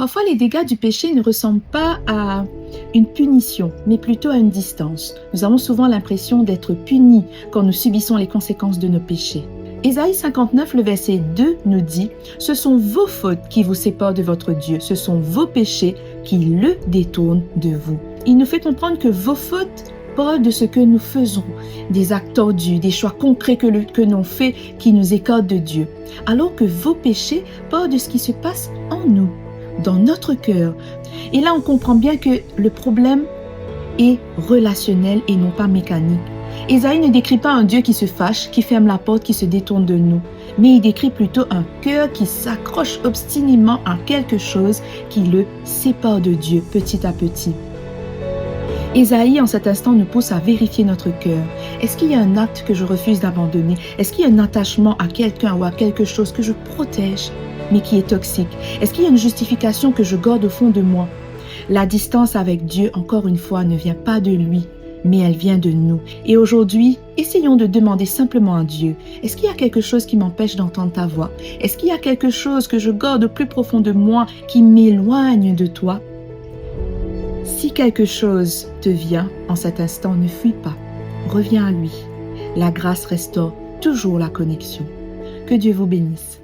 Parfois, les dégâts du péché ne ressemblent pas à une punition, mais plutôt à une distance. Nous avons souvent l'impression d'être punis quand nous subissons les conséquences de nos péchés. Ésaïe 59, le verset 2 nous dit « Ce sont vos fautes qui vous séparent de votre Dieu, ce sont vos péchés qui le détournent de vous. » Il nous fait comprendre que vos fautes parlent de ce que nous faisons, des actes tordus, des choix concrets que l'on fait qui nous écartent de Dieu, alors que vos péchés parlent de ce qui se passe en nous, dans notre cœur. Et là, on comprend bien que le problème est relationnel et non pas mécanique. Ésaïe ne décrit pas un Dieu qui se fâche, qui ferme la porte, qui se détourne de nous, mais il décrit plutôt un cœur qui s'accroche obstinément à quelque chose qui le sépare de Dieu petit à petit. Ésaïe, en cet instant, nous pousse à vérifier notre cœur. Est-ce qu'il y a un acte que je refuse d'abandonner? Est-ce qu'il y a un attachement à quelqu'un ou à quelque chose que je protège, mais qui est toxique? Est-ce qu'il y a une justification que je garde au fond de moi? La distance avec Dieu, encore une fois, ne vient pas de lui, mais elle vient de nous. Et aujourd'hui, essayons de demander simplement à Dieu, est-ce qu'il y a quelque chose qui m'empêche d'entendre ta voix? Est-ce qu'il y a quelque chose que je garde au plus profond de moi qui m'éloigne de toi? Si quelque chose te vient en cet instant, ne fuis pas, reviens à lui. La grâce restaure toujours la connexion. Que Dieu vous bénisse.